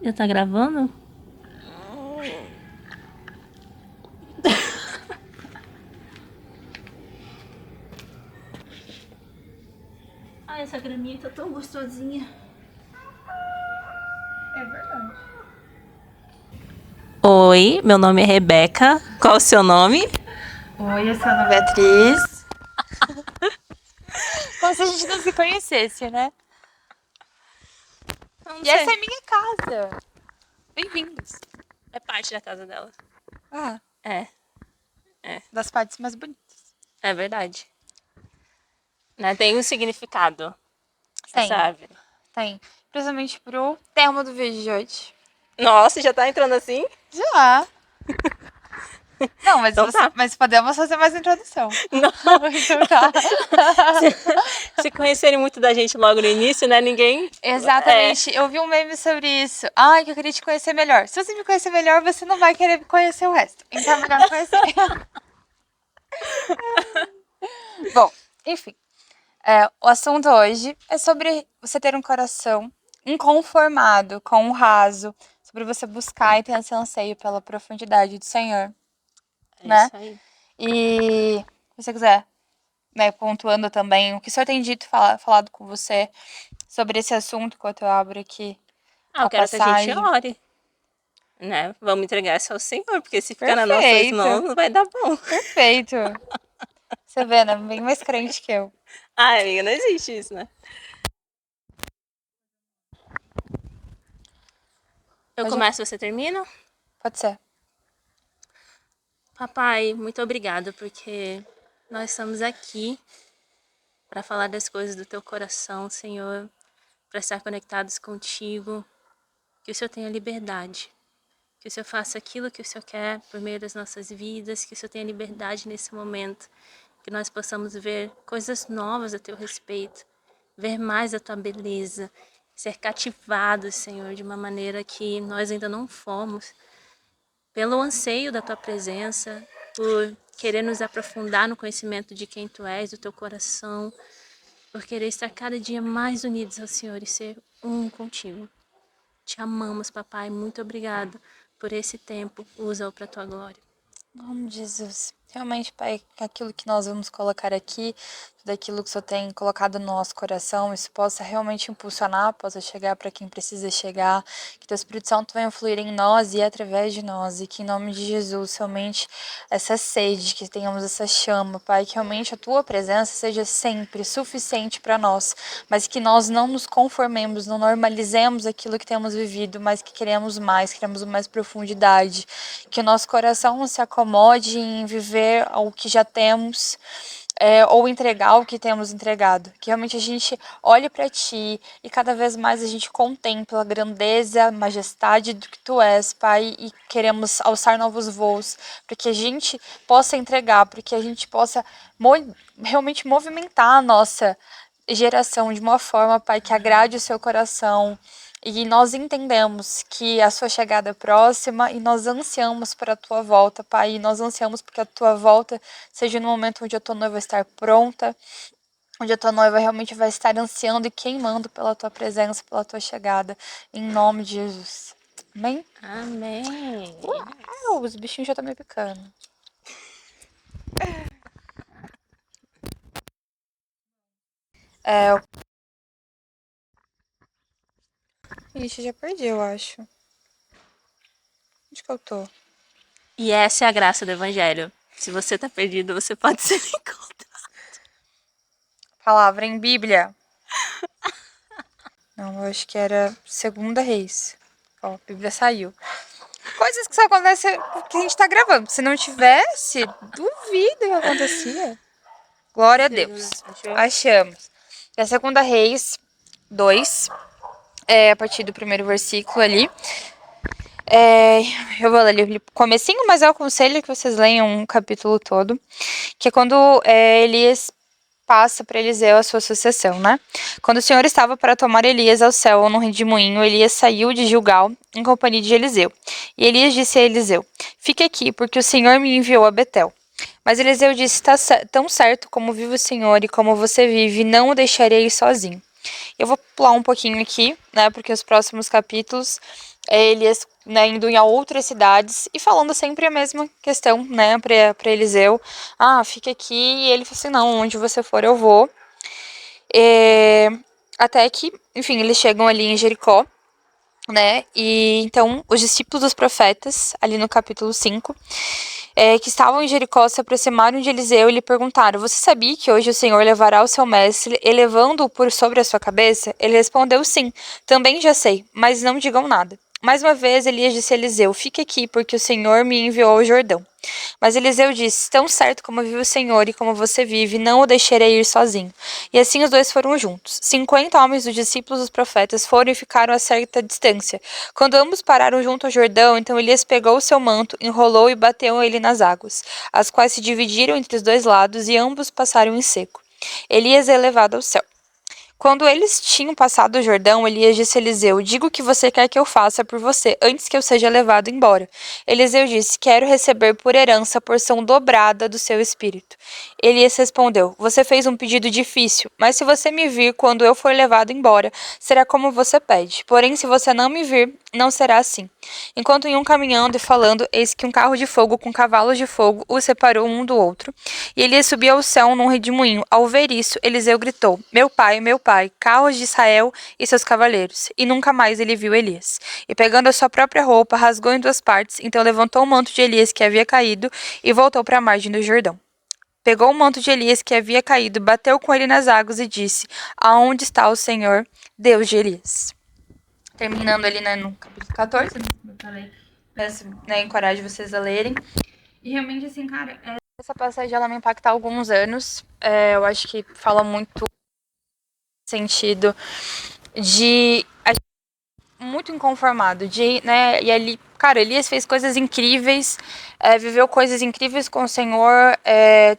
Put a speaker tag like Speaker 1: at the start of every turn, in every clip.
Speaker 1: Já tá gravando? Ai, essa graminha tá tão gostosinha.
Speaker 2: É verdade.
Speaker 1: Oi, meu nome é Rebeca. Qual o seu nome?
Speaker 2: Oi, eu sou a Beatriz. Como se a gente não se conhecesse, né?
Speaker 1: Não
Speaker 2: E
Speaker 1: sei.
Speaker 2: essa é a minha casa. Bem-vindos.
Speaker 1: É parte da casa dela.
Speaker 2: Ah,
Speaker 1: É
Speaker 2: das partes mais bonitas.
Speaker 1: verdade. Né? Tem um significado essa
Speaker 2: Tem,
Speaker 1: árvore.
Speaker 2: tem. Principalmente pro tema do vídeo de hoje.
Speaker 1: Nossa, já tá entrando assim?
Speaker 2: Já. Não, mas,
Speaker 1: Então tá.
Speaker 2: mas podemos fazer mais introdução.
Speaker 1: Não.
Speaker 2: Então tá.
Speaker 1: Se conhecerem muito da gente logo no início, né? Ninguém.
Speaker 2: Exatamente. Eu vi um meme sobre isso. Ai, que eu queria te conhecer melhor. Se você me conhecer melhor, você não vai querer conhecer o resto. Então é melhor me conhecer. Bom, enfim. O assunto hoje é sobre você ter um coração inconformado com o raso, sobre você buscar e ter esse anseio pela profundidade do Senhor,
Speaker 1: É
Speaker 2: né?
Speaker 1: isso aí.
Speaker 2: E se você quiser, né, pontuando também o que o Senhor tem dito, falado com você sobre esse assunto, enquanto eu abro aqui
Speaker 1: Eu
Speaker 2: a
Speaker 1: quero que a gente
Speaker 2: passagem.
Speaker 1: ore, né? Vamos entregar isso ao Senhor, porque se ficar nas nossas
Speaker 2: Perfeito,
Speaker 1: mãos, não vai dar bom.
Speaker 2: perfeito. Você vê, né? Bem mais crente que eu.
Speaker 1: Ai, amiga, não existe isso, né? Eu
Speaker 2: Pode,
Speaker 1: começo, você termina?
Speaker 2: pode ser.
Speaker 1: Papai, muito obrigada, porque nós estamos aqui para falar das coisas do teu coração, Senhor, para estar conectados contigo, que o Senhor tenha liberdade, que o Senhor faça aquilo que o Senhor quer por meio das nossas vidas, que o Senhor tenha liberdade nesse momento, que nós possamos ver coisas novas a teu respeito, ver mais a tua beleza, ser cativados, Senhor, de uma maneira que nós ainda não fomos, pelo anseio da tua presença, por querer nos aprofundar no conhecimento de quem tu és, do teu coração, por querer estar cada dia mais unidos ao Senhor e ser um contigo. Te amamos, papai. Muito obrigado por esse tempo. Usa-o para a tua glória.
Speaker 2: Em nome de Jesus. Realmente, Pai, aquilo que nós vamos colocar aqui, tudo aquilo que o Senhor tem colocado no nosso coração, isso possa realmente impulsionar, possa chegar para quem precisa chegar, que Teu Espírito Santo venha fluir em nós e através de nós, e que em nome de Jesus, realmente, essa sede, que tenhamos essa chama, Pai, que realmente a Tua presença seja sempre suficiente para nós, mas que nós não nos conformemos, não normalizemos aquilo que temos vivido, mas que queremos mais profundidade, que o nosso coração não se acomode em viver o que já temos, ou entregar o que temos entregado. Que realmente a gente olhe para Ti e cada vez mais a gente contempla a grandeza, a majestade do que Tu és, Pai, e queremos alçar novos voos, para que a gente possa entregar, para que a gente possa realmente movimentar a nossa geração de uma forma, Pai, que agrade o Seu coração. E nós entendemos que a sua chegada é próxima e nós ansiamos para a tua volta, Pai. E nós ansiamos porque a tua volta seja no momento onde a tua noiva estar pronta, onde a tua noiva realmente vai estar ansiando e queimando pela tua presença, pela tua chegada. Em nome de Jesus. Amém?
Speaker 1: Amém.
Speaker 2: Uau, os bichinhos já estão me picando. Ixi, já perdi, eu acho. Onde que eu tô?
Speaker 1: E essa é a graça do Evangelho. Se você tá perdido, você pode ser encontrado.
Speaker 2: Palavra em Bíblia. Não, eu acho que era Segunda Reis. Ó, a Bíblia saiu. Coisas que só acontecem porque a gente tá gravando. Se não tivesse, duvido que acontecia. Glória a Deus. Achamos. É Segunda Reis 2, a partir do primeiro versículo ali. Eu vou ler o comecinho, mas eu aconselho que vocês leiam um capítulo todo. Que é quando Elias passa para Eliseu a sua sucessão, né? Quando o Senhor estava para tomar Elias ao céu no redemoinho, Elias saiu de Gilgal em companhia de Eliseu. E Elias disse a Eliseu: Fique aqui, porque o Senhor me enviou a Betel. Mas Eliseu disse: Tão certo como vive o Senhor e como você vive, não o deixarei sozinho. Eu vou pular um pouquinho aqui, né, porque os próximos capítulos é Elias, né, indo em outras cidades e falando sempre a mesma questão, né, para Eliseu. Ah, fica aqui. E ele falou assim: não, onde você for eu vou. É, até que, enfim, eles chegam ali em Jericó, né? E então os discípulos dos profetas, ali no capítulo 5, que estavam em Jericó, se aproximaram de Eliseu e lhe perguntaram: você sabia que hoje o Senhor levará o seu mestre, elevando-o por sobre a sua cabeça? Ele respondeu: sim, também já sei, mas não digam nada. Mais uma vez, Elias disse a Eliseu: fique aqui, porque o Senhor me enviou ao Jordão. Mas Eliseu disse: tão certo como vive o Senhor e como você vive, não o deixarei ir sozinho. E assim os dois foram juntos. 50 homens dos discípulos dos profetas foram e ficaram a certa distância. Quando ambos pararam junto ao Jordão, então Elias pegou o seu manto, enrolou e bateu ele nas águas, as quais se dividiram entre os dois lados e ambos passaram em seco. Elias é levado ao céu. Quando eles tinham passado o Jordão, Elias disse a Eliseu: diga o que você quer que eu faça por você, antes que eu seja levado embora. Eliseu disse: quero receber por herança a porção dobrada do seu espírito. Elias respondeu: você fez um pedido difícil, mas se você me vir quando eu for levado embora, será como você pede. Porém, se você não me vir, não será assim. Enquanto iam caminhando e falando, eis que um carro de fogo com cavalos de fogo os separou um do outro. E Elias subiu ao céu num redemoinho. Ao ver isso, Eliseu gritou: meu pai, carros de Israel e seus cavaleiros. E nunca mais ele viu Elias. E pegando a sua própria roupa, rasgou em duas partes. Então levantou o manto de Elias que havia caído e voltou para a margem do Jordão. Pegou o manto de Elias que havia caído, bateu com ele nas águas e disse: aonde está o Senhor, Deus de Elias? Terminando ali, né, no capítulo 14, né, como eu falei, peço, né, encorajo vocês a lerem. E realmente, assim, cara, essa passagem ela me impacta há alguns anos. Eu acho que fala muito no sentido de muito inconformado, de, né, e ali, cara, Elias fez coisas incríveis, viveu coisas incríveis com o Senhor,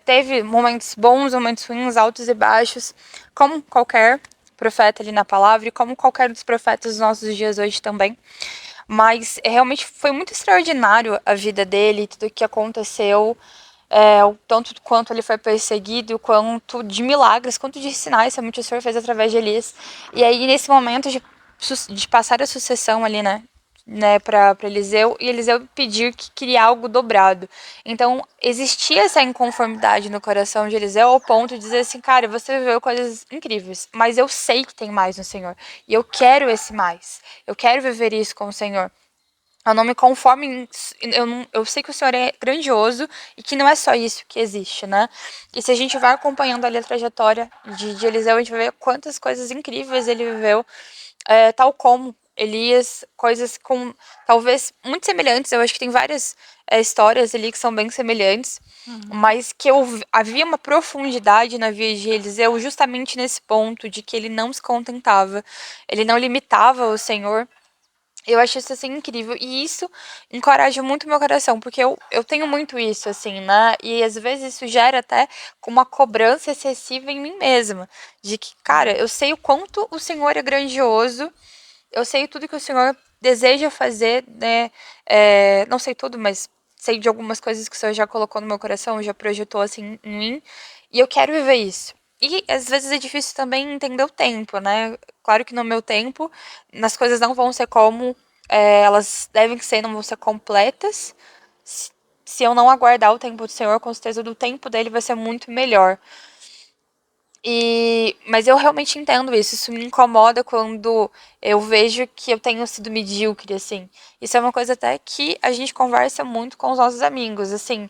Speaker 2: teve momentos bons, momentos ruins, altos e baixos, como qualquer profeta ali na palavra e como qualquer dos profetas dos nossos dias hoje também. Mas realmente foi muito extraordinário a vida dele, tudo o que aconteceu, o tanto quanto ele foi perseguido, quanto de milagres, quanto de sinais realmente o Senhor fez através de Elias. E aí, nesse momento de passar a sucessão ali, né, para Eliseu, e Eliseu pedir que queria algo dobrado. Então, existia essa inconformidade no coração de Eliseu ao ponto de dizer assim: cara, você viveu coisas incríveis, mas eu sei que tem mais no Senhor, e eu quero esse mais, eu quero viver isso com o Senhor. Eu não me conformo eu sei que o Senhor é grandioso e que não é só isso que existe, né? E se a gente vai acompanhando ali a trajetória de Eliseu, a gente vai ver quantas coisas incríveis ele viveu, tal como Elias, coisas com talvez muito semelhantes. Eu acho que tem várias histórias ali que são bem semelhantes, mas que havia uma profundidade na vida de Eliseu justamente nesse ponto de que ele não se contentava, ele não limitava o Senhor. Eu acho isso, assim, incrível. E isso encoraja muito meu coração, porque eu tenho muito isso, assim, né? E às vezes isso gera até uma cobrança excessiva em mim mesma. De que, cara, eu sei o quanto o Senhor é grandioso, eu sei tudo que o Senhor deseja fazer, né? Não sei tudo, mas sei de algumas coisas que o Senhor já colocou no meu coração, já projetou, assim, em mim. E eu quero viver isso. E às vezes é difícil também entender o tempo, né? Claro que no meu tempo, as coisas não vão ser como elas devem ser, não vão ser completas. Se eu não aguardar o tempo do Senhor, com certeza do tempo dele vai ser muito melhor. Mas eu realmente entendo isso. Isso me incomoda quando eu vejo que eu tenho sido medíocre, assim. Isso é uma coisa até que a gente conversa muito com os nossos amigos, assim.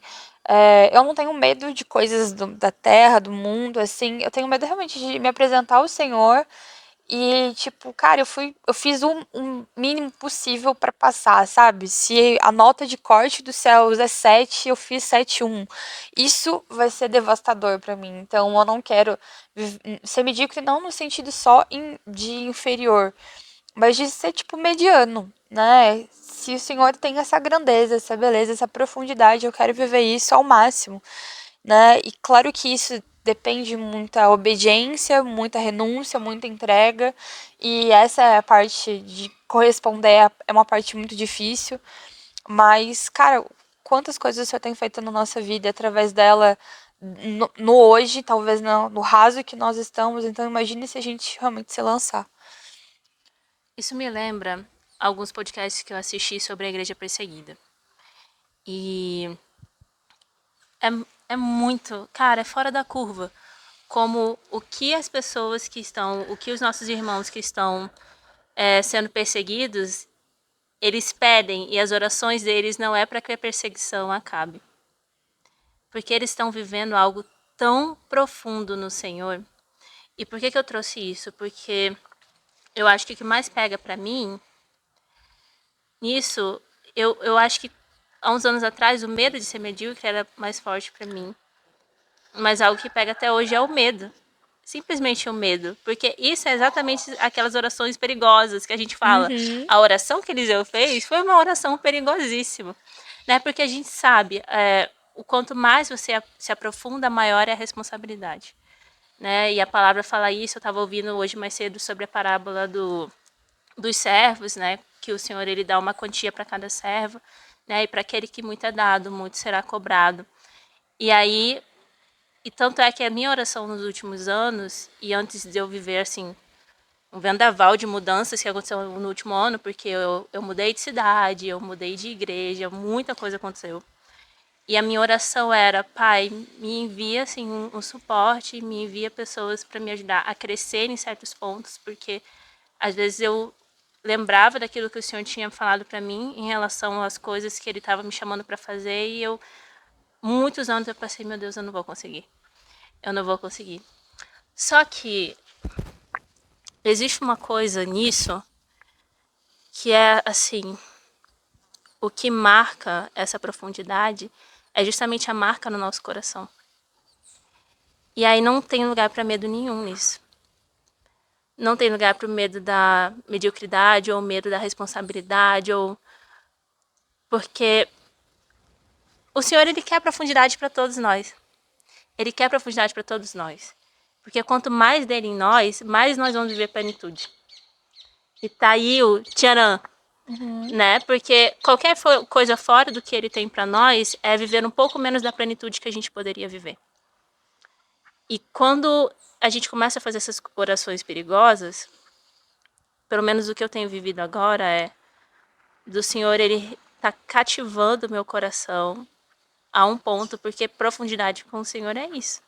Speaker 2: Eu não tenho medo de coisas da terra, do mundo, assim. Eu tenho medo realmente de me apresentar ao Senhor e, tipo, cara, eu fiz o mínimo possível pra passar, sabe? Se a nota de corte do céus é 7, eu fiz 7,1. Isso vai ser devastador pra mim. Então, eu não quero ser medíocre, não no sentido só de inferior, mas de ser, tipo, mediano, né? Se o Senhor tem essa grandeza, essa beleza, essa profundidade, eu quero viver isso ao máximo, né? E claro que isso depende muita obediência, muita renúncia, muita entrega, e essa é a parte de corresponder é uma parte muito difícil, mas, cara, quantas coisas o Senhor tem feito na nossa vida, através dela, no hoje, talvez no raso que nós estamos. Então imagine se a gente realmente se lançar.
Speaker 1: Isso me lembra alguns podcasts que eu assisti sobre a igreja perseguida. E é muito, cara, é fora da curva. Como o que as pessoas que estão, o que os nossos irmãos que estão sendo perseguidos, eles pedem, e as orações deles não é para que a perseguição acabe. Porque eles estão vivendo algo tão profundo no Senhor. E por que eu trouxe isso? Porque eu acho que o que mais pega para mim nisso, eu acho que há uns anos atrás o medo de ser medíocre era mais forte para mim. Mas algo que pega até hoje é o medo. Simplesmente o medo. Porque isso é exatamente aquelas orações perigosas que a gente fala. A oração que Eliseu fez foi uma oração perigosíssima. Né? Porque a gente sabe, o quanto mais você se aprofunda, maior é a responsabilidade. Né? E a palavra fala isso, eu estava ouvindo hoje mais cedo sobre a parábola dos servos, né? Que o Senhor ele dá uma quantia para cada servo, né? E para aquele que muito é dado, muito será cobrado. E aí, e tanto é que a minha oração nos últimos anos, e antes de eu viver assim, um vendaval de mudanças que aconteceu no último ano, porque eu mudei de cidade, eu mudei de igreja, muita coisa aconteceu. E a minha oração era, Pai, me envia assim um suporte, me envia pessoas para me ajudar a crescer em certos pontos, porque às vezes eu lembrava daquilo que o Senhor tinha falado para mim em relação às coisas que Ele estava me chamando para fazer e muitos anos eu passei, meu Deus, eu não vou conseguir. Eu não vou conseguir. Só que existe uma coisa nisso que é assim, o que marca essa profundidade é justamente a marca no nosso coração. E aí não tem lugar para medo nenhum nisso. Não tem lugar para o medo da mediocridade ou medo da responsabilidade ou porque o Senhor ele quer profundidade para todos nós. Ele quer profundidade para todos nós. Porque quanto mais dele em nós, mais nós vamos viver plenitude. E tá aí o tcharam, né? Porque qualquer coisa fora do que ele tem para nós é viver um pouco menos da plenitude que a gente poderia viver. E quando a gente começa a fazer essas orações perigosas, pelo menos o que eu tenho vivido agora é do Senhor, ele tá cativando o meu coração a um ponto, porque profundidade com o Senhor é isso.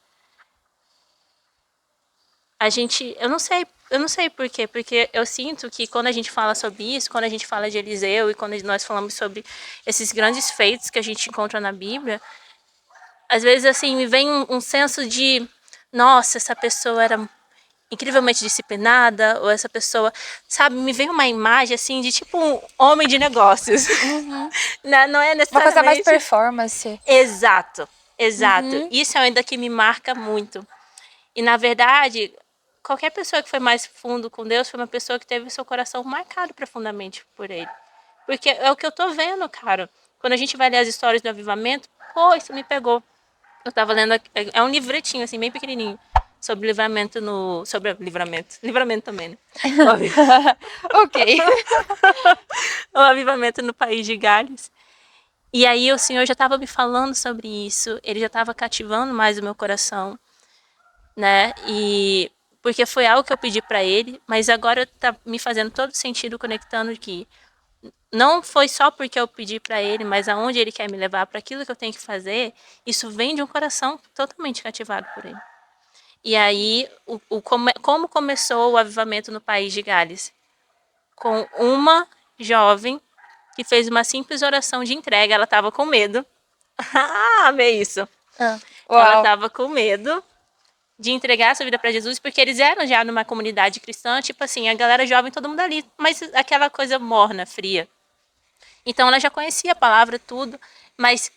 Speaker 1: A gente, eu não sei por quê, porque eu sinto que quando a gente fala sobre isso, quando a gente fala de Eliseu e quando nós falamos sobre esses grandes feitos que a gente encontra na Bíblia, às vezes assim me vem um senso de, nossa, essa pessoa era incrivelmente disciplinada, ou essa pessoa, sabe, me vem uma imagem assim de tipo um homem de negócios. Não é necessariamente...
Speaker 2: Uma coisa mais performance.
Speaker 1: Exato, exato. Isso é ainda que me marca muito. E na verdade, qualquer pessoa que foi mais fundo com Deus foi uma pessoa que teve o seu coração marcado profundamente por Ele. Porque é o que eu tô vendo, cara. Quando a gente vai ler as histórias do avivamento, pô, isso me pegou. Eu tava lendo, é um livretinho, assim, bem pequenininho, sobre livramento no... Sobre livramento. Livramento também, né?
Speaker 2: Ok.
Speaker 1: O avivamento no país de Gales. E aí o Senhor já estava me falando sobre isso, Ele já estava cativando mais o meu coração, né? E porque foi algo que eu pedi para Ele, mas agora tá me fazendo todo sentido conectando que não foi só porque eu pedi para Ele, mas aonde Ele quer me levar, para aquilo que eu tenho que fazer, isso vem de um coração totalmente cativado por Ele. E aí, como começou o avivamento no país de Gales? Com uma jovem que fez uma simples oração de entrega, ela estava com medo. Amei isso. Ela estava com medo de entregar sua vida para Jesus, porque eles eram já numa comunidade cristã, tipo assim, a galera jovem, todo mundo ali, mas aquela coisa morna, fria. Então ela já conhecia a palavra, tudo, mas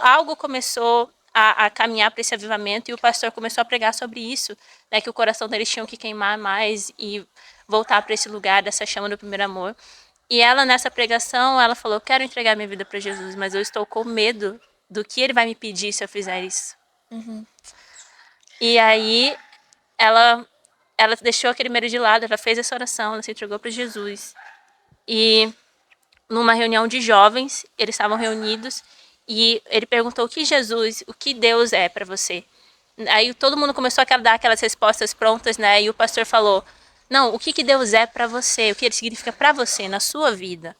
Speaker 1: algo começou a caminhar para esse avivamento e o pastor começou a pregar sobre isso, né, que o coração deles tinha que queimar mais e voltar para esse lugar dessa chama do primeiro amor. E ela, nessa pregação, ela falou, quero entregar minha vida para Jesus, mas eu estou com medo do que ele vai me pedir se eu fizer isso. E aí, ela deixou aquele medo de lado, ela fez essa oração, ela se entregou para Jesus. E numa reunião de jovens, eles estavam reunidos, E ele perguntou o que Deus é para você. Aí todo mundo começou a dar aquelas respostas prontas, né? E o pastor falou: não, o que Deus é para você? O que ele significa para você, na sua vida?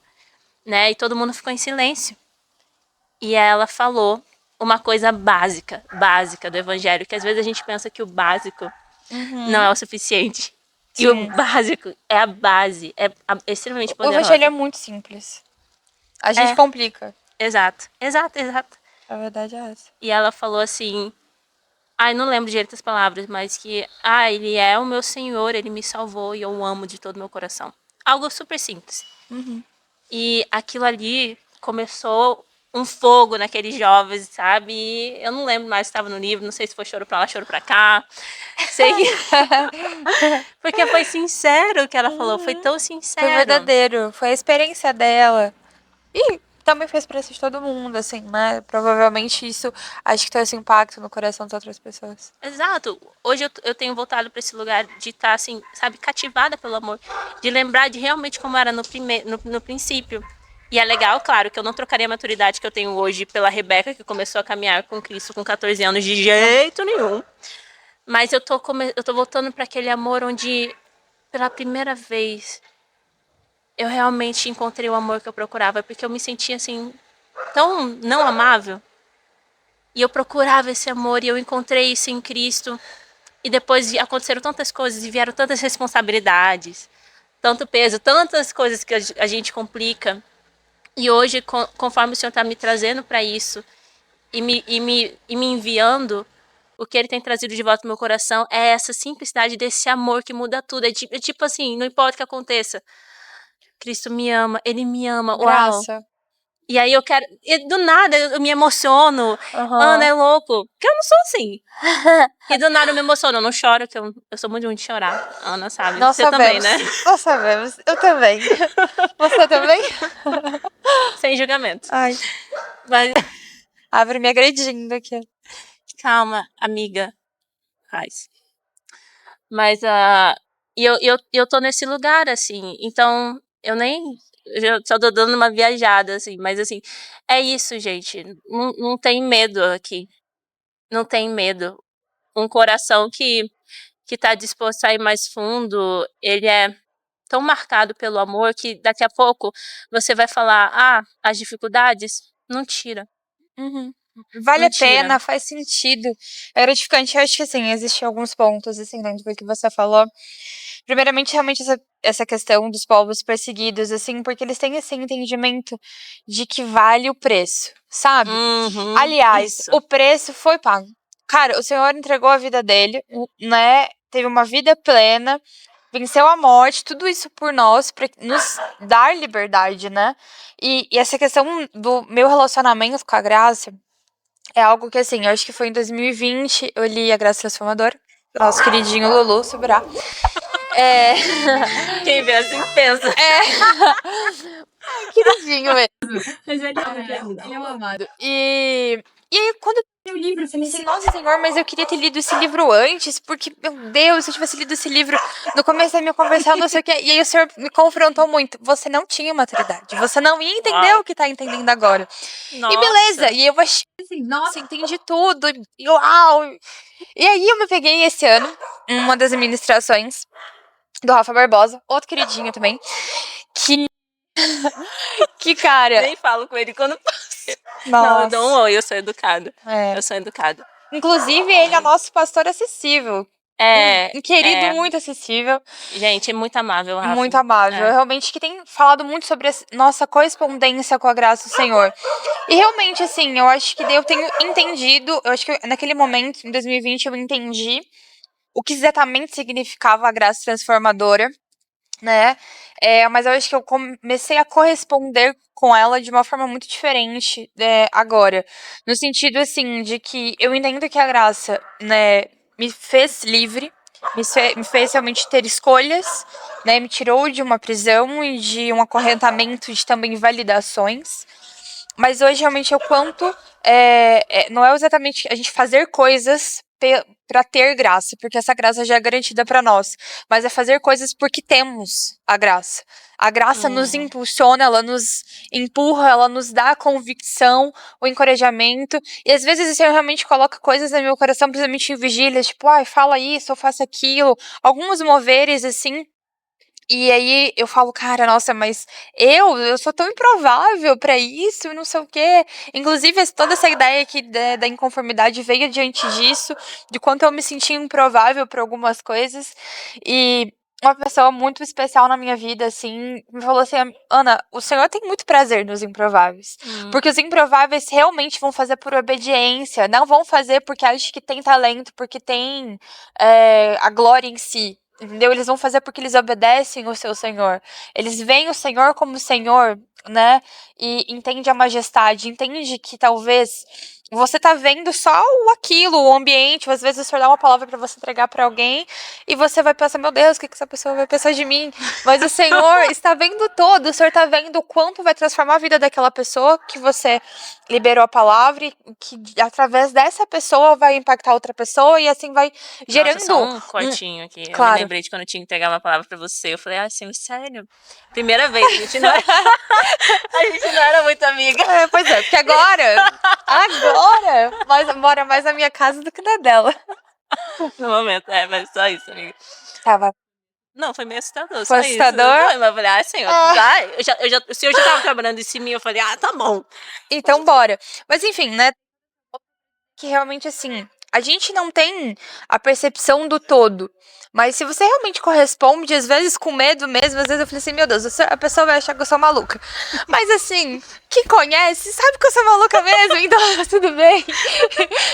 Speaker 1: Né? E todo mundo ficou em silêncio. E ela falou uma coisa básica do evangelho, que às vezes a gente pensa que o básico não é o suficiente. E o
Speaker 2: Sim.
Speaker 1: básico é a base, é extremamente
Speaker 2: O evangelho é
Speaker 1: poderosa.
Speaker 2: muito simples. A gente complica.
Speaker 1: Exato.
Speaker 2: A verdade é essa.
Speaker 1: E ela falou assim, não lembro direito as palavras, mas que, ele é o meu Senhor, ele me salvou e eu o amo de todo o meu coração. Algo super simples. E aquilo ali começou um fogo naqueles jovens, sabe? E eu não lembro mais se estava no livro, não sei se foi choro pra lá, choro pra cá. Sei que... Porque foi sincero o que ela falou, foi tão sincero.
Speaker 2: Foi verdadeiro, foi a experiência dela. E também fez preço de todo mundo, assim, né? Provavelmente isso, acho que trouxe impacto no coração das outras pessoas.
Speaker 1: Exato. Hoje eu tenho voltado para esse lugar de estar, assim, sabe, cativada pelo amor. De lembrar de realmente como era no princípio. E é legal, claro, que eu não trocaria a maturidade que eu tenho hoje pela Rebeca, que começou a caminhar com Cristo com 14 anos de jeito nenhum. Mas eu tô voltando para aquele amor onde, pela primeira vez, eu realmente encontrei o amor que eu procurava. Porque eu me sentia, assim, tão não amável. E eu procurava esse amor e eu encontrei isso em Cristo. E depois aconteceram tantas coisas e vieram tantas responsabilidades, tanto peso, tantas coisas que a gente complica. E hoje, conforme o Senhor está me trazendo para isso e me enviando, o que Ele tem trazido de volta no meu coração é essa simplicidade desse amor que muda tudo. É tipo assim, não importa o que aconteça, Cristo me ama, Ele me ama, uau!
Speaker 2: Graça.
Speaker 1: E aí eu quero. E do nada eu me emociono. Ana, é
Speaker 2: Uhum.
Speaker 1: louco. Porque eu não sou assim. E do nada eu me emociono. Eu não choro, que eu sou muito ruim de chorar. A Ana sabe.
Speaker 2: Nós
Speaker 1: Você também,
Speaker 2: sabemos.
Speaker 1: né?
Speaker 2: Nós sabemos. Eu também. Você também?
Speaker 1: Sem julgamento.
Speaker 2: Ai.
Speaker 1: Mas
Speaker 2: Abre me agredindo aqui.
Speaker 1: calma, amiga. Faz. Mas eu tô nesse lugar, assim. Então, eu nem. Eu só tô dando uma viajada, assim. Mas, assim, é isso, gente. Não tem medo aqui. Não tem medo. Um coração que tá disposto a ir mais fundo, ele é tão marcado pelo amor que daqui a pouco você vai falar, as dificuldades, não tira,
Speaker 2: Uhum. Vale
Speaker 1: não
Speaker 2: a
Speaker 1: tira.
Speaker 2: pena, faz sentido. É gratificante. Eu acho que, assim, existem alguns pontos, assim, dentro do que você falou. Primeiramente, realmente, essa questão dos povos perseguidos, assim, porque eles têm esse entendimento de que vale o preço, sabe? Aliás,
Speaker 1: Isso.
Speaker 2: o preço foi pago. Cara, o Senhor entregou a vida dele, né? Teve uma vida plena, venceu a morte, tudo isso por nós, para nos dar liberdade, né? E essa questão do meu relacionamento com a graça é algo que, assim, eu acho que foi em 2020, eu li A Graça Transformadora, do nosso queridinho Lulu Subirá.
Speaker 1: Quem vê assim pensa.
Speaker 2: Queridinho mesmo.
Speaker 1: Mas ele é um amado.
Speaker 2: E aí, quando eu li o livro, eu falei assim, nossa senhor, mas eu queria ter lido esse livro antes, porque, meu Deus, se eu tivesse lido esse livro no começo da minha conversa, não sei o que. E aí o senhor me confrontou muito. Você não tinha maturidade, você não ia entender o que tá entendendo agora.
Speaker 1: Nossa.
Speaker 2: E beleza, e eu achei assim, nossa, entendi tudo, e uau. E aí eu me peguei esse ano, uma das ministrações do Rafa Barbosa, outro queridinho também, que cara...
Speaker 1: Nem falo com ele quando passa.
Speaker 2: Nossa.
Speaker 1: Não, eu dou um oi, eu sou educada.
Speaker 2: É.
Speaker 1: Eu sou educada.
Speaker 2: Inclusive, ele é nosso pastor acessível. Um querido muito acessível.
Speaker 1: Gente, é muito amável, Rafa.
Speaker 2: Muito amável. Realmente que tem falado muito sobre a nossa correspondência com a graça do Senhor. E realmente, assim, eu acho que eu tenho entendido, eu acho que naquele momento, em 2020, eu entendi o que exatamente significava a graça transformadora, né? Mas eu acho que eu comecei a corresponder com ela de uma forma muito diferente agora. No sentido, assim, de que eu entendo que a graça, né, me fez livre, me fez realmente ter escolhas, né? Me tirou de uma prisão e de um acorrentamento de também validações. Mas hoje, realmente, é o quanto não é exatamente a gente fazer coisas para ter graça, porque essa graça já é garantida para nós, mas é fazer coisas porque temos a graça. A graça nos impulsiona, ela nos empurra, ela nos dá a convicção, o encorajamento, e às vezes o Senhor realmente coloca coisas no meu coração, principalmente em vigílias, tipo, ai, fala isso, ou faça aquilo, alguns moveres assim. E aí eu falo, cara, nossa, mas eu sou tão improvável pra isso, e não sei o quê. Inclusive, toda essa ideia aqui da inconformidade veio diante disso, de quanto eu me sentia improvável pra algumas coisas. E uma pessoa muito especial na minha vida, assim, me falou assim, Ana, o Senhor tem muito prazer nos improváveis. Porque os improváveis realmente vão fazer por obediência, não vão fazer porque acham que tem talento, porque tem a glória em si. Entendeu? Eles vão fazer porque eles obedecem o seu Senhor. Eles veem o Senhor como Senhor, né? E entende a majestade, entende que talvez você tá vendo só aquilo, o ambiente, ou às vezes o Senhor dá uma palavra para você entregar para alguém e você vai pensar, meu Deus, o que essa pessoa vai pensar de mim? Mas o Senhor está vendo todo, o Senhor está vendo o quanto vai transformar a vida daquela pessoa que você liberou a palavra e que através dessa pessoa vai impactar outra pessoa e assim vai gerando.
Speaker 1: Nossa, só um cortinho aqui.
Speaker 2: Claro.
Speaker 1: Eu me lembrei de quando eu tinha que entregar uma palavra pra você. Eu falei, Senhor, sério? Primeira vez, a gente não era muito amiga.
Speaker 2: Pois é, porque agora, mora mais na minha casa do que na dela.
Speaker 1: No momento, mas só isso, amiga.
Speaker 2: Tava.
Speaker 1: Não, foi meio assustador.
Speaker 2: Foi assustador?
Speaker 1: Foi, mas eu falei, Senhor, o Senhor já tava trabalhando em mim, eu falei, tá bom.
Speaker 2: Então bora. Mas enfim, né? Que realmente assim, a gente não tem a percepção do todo. Mas se você realmente corresponde, às vezes com medo mesmo, às vezes eu falei assim, meu Deus, a pessoa vai achar que eu sou maluca. Mas assim, quem conhece sabe que eu sou maluca mesmo, então tudo bem.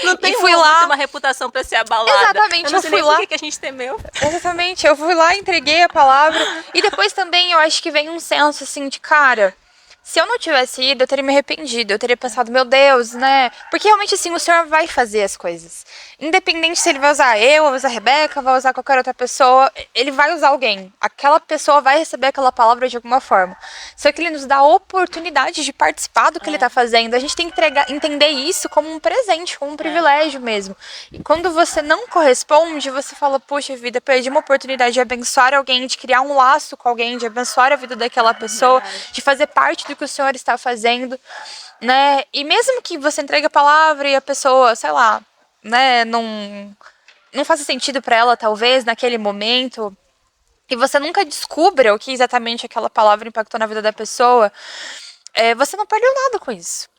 Speaker 1: Não tem uma reputação pra ser abalada.
Speaker 2: Exatamente, eu fui lá.
Speaker 1: Por que a gente temeu?
Speaker 2: Exatamente, eu fui lá, entreguei a palavra. E depois também eu acho que vem um senso assim de cara. Se eu não tivesse ido, eu teria me arrependido. Eu teria pensado, meu Deus, né? Porque realmente, assim, o Senhor vai fazer as coisas. Independente se ele vai usar eu, vai usar a Rebeca, vai usar qualquer outra pessoa, ele vai usar alguém. Aquela pessoa vai receber aquela palavra de alguma forma. Só que ele nos dá a oportunidade de participar do que ele tá fazendo. A gente tem que entender isso como um presente, como um privilégio mesmo. E quando você não corresponde, você fala, puxa vida, perdi uma oportunidade de abençoar alguém, de criar um laço com alguém, de abençoar a vida daquela pessoa, de fazer parte do que o Senhor está fazendo, né? E mesmo que você entregue a palavra e a pessoa, sei lá, né, não faça sentido para ela talvez naquele momento, e você nunca descubra o que exatamente aquela palavra impactou na vida da pessoa, você não perdeu nada com isso.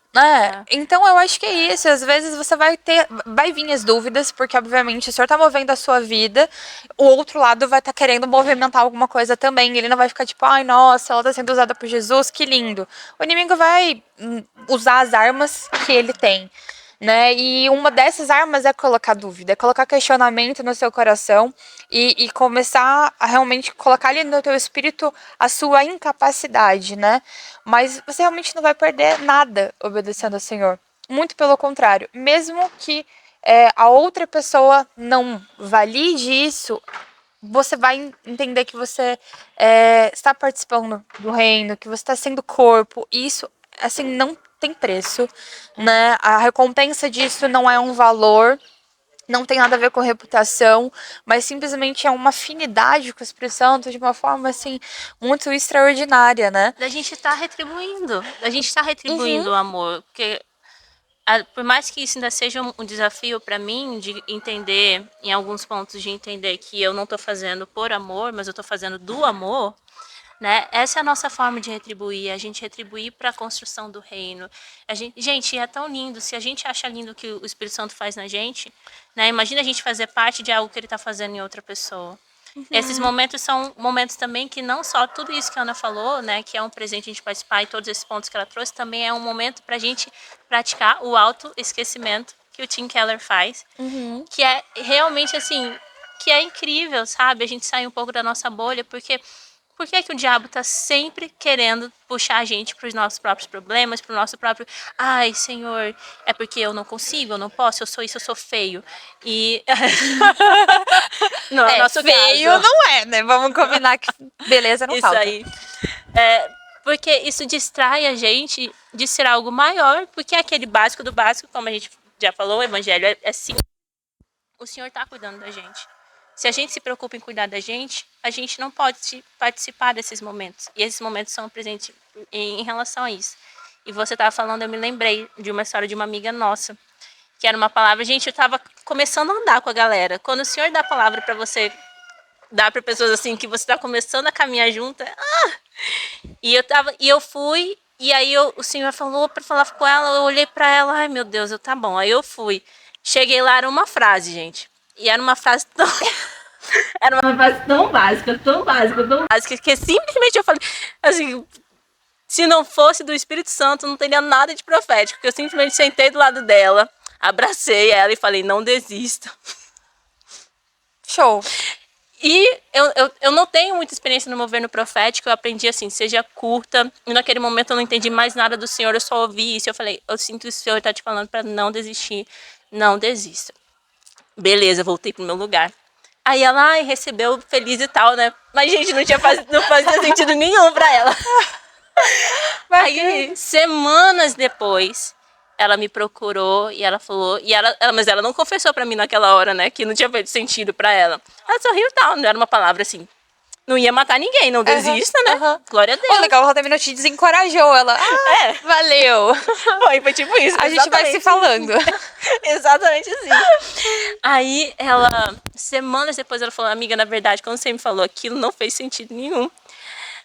Speaker 2: Então eu acho que é isso. Às vezes você vai vir as dúvidas, porque obviamente o Senhor tá movendo a sua vida, o outro lado vai estar querendo movimentar alguma coisa também. Ele não vai ficar tipo, ai, nossa, ela tá sendo usada por Jesus, que lindo. O inimigo vai usar as armas que ele tem, né? E uma dessas armas é colocar dúvida, é colocar questionamento no seu coração e começar a realmente colocar ali no teu espírito a sua incapacidade, né? Mas você realmente não vai perder nada obedecendo ao Senhor. Muito pelo contrário, mesmo que a outra pessoa não valide isso, você vai entender que você está participando do reino, que você está sendo corpo. E isso, assim, não tem preço, né? A recompensa disso não é um valor, não tem nada a ver com reputação, mas simplesmente é uma afinidade com o Espírito Santo de uma forma, assim, muito extraordinária, né?
Speaker 1: Da gente tá retribuindo. O amor. Porque por mais que isso ainda seja um desafio para mim de entender, em alguns pontos, de entender que eu não tô fazendo por amor, mas eu tô fazendo do amor, né? Essa é a nossa forma de retribuir, a gente retribuir para a construção do reino. Gente, é tão lindo. Se a gente acha lindo o que o Espírito Santo faz na gente, né? Imagina a gente fazer parte de algo que ele está fazendo em outra pessoa. Esses momentos são momentos também que não só tudo isso que a Ana falou, né, que é um presente a gente participar e todos esses pontos que ela trouxe, também é um momento para a gente praticar o autoesquecimento que o Tim Keller faz, que é realmente assim, que é incrível, sabe? A gente sai um pouco da nossa bolha, porque por que o diabo tá sempre querendo puxar a gente para os nossos próprios problemas, para o nosso próprio... Ai, Senhor, é porque eu não consigo, eu não posso, eu sou isso, eu sou feio. E...
Speaker 2: não, nosso feio caso. Não é, né? Vamos combinar que beleza não
Speaker 1: isso
Speaker 2: falta.
Speaker 1: Isso aí. Porque isso distrai a gente de ser algo maior, porque é aquele básico do básico, como a gente já falou, o evangelho é simples. o Senhor está cuidando da gente. Se a gente se preocupa em cuidar da gente, a gente não pode participar desses momentos. E esses momentos são presentes em relação a isso. E você estava falando, eu me lembrei de uma história de uma amiga nossa, que era uma palavra. Gente, eu estava começando a andar com a galera. Quando o Senhor dá a palavra para você, dá para pessoas assim que você está começando a caminhar junto. E eu fui, e aí o Senhor falou para falar com ela, eu olhei para ela, ai meu Deus, tá bom. Aí eu fui. Cheguei lá, era uma frase, gente. E era uma frase tão. Era uma frase tão básica, tão básica, tão básica, que simplesmente eu falei, assim, se não fosse do Espírito Santo, não teria nada de profético, porque eu simplesmente sentei do lado dela, abracei ela e falei, não desista.
Speaker 2: Show.
Speaker 1: E eu não tenho muita experiência no mover no profético, eu aprendi assim, seja curta. E naquele momento eu não entendi mais nada do Senhor, eu só ouvi isso. Eu falei, eu sinto que o Senhor tá te falando para não desistir, não desista. Beleza, voltei pro meu lugar. Aí ela, ai, recebeu feliz e tal, né? Mas, gente, não fazia sentido nenhum pra ela. Aí, semanas depois, ela me procurou e ela falou... mas ela não confessou pra mim naquela hora, né? Que não tinha feito sentido pra ela. Ela sorriu e tal, não era uma palavra assim... Não ia matar ninguém, não desista, né? Glória a Deus.
Speaker 2: Ô, legal, ela também não te desencorajou. Ela, valeu.
Speaker 1: Foi tipo isso.
Speaker 2: A gente vai se falando.
Speaker 1: Exatamente assim. Aí ela, semanas depois, ela falou, amiga, na verdade, quando você me falou aquilo, não fez sentido nenhum.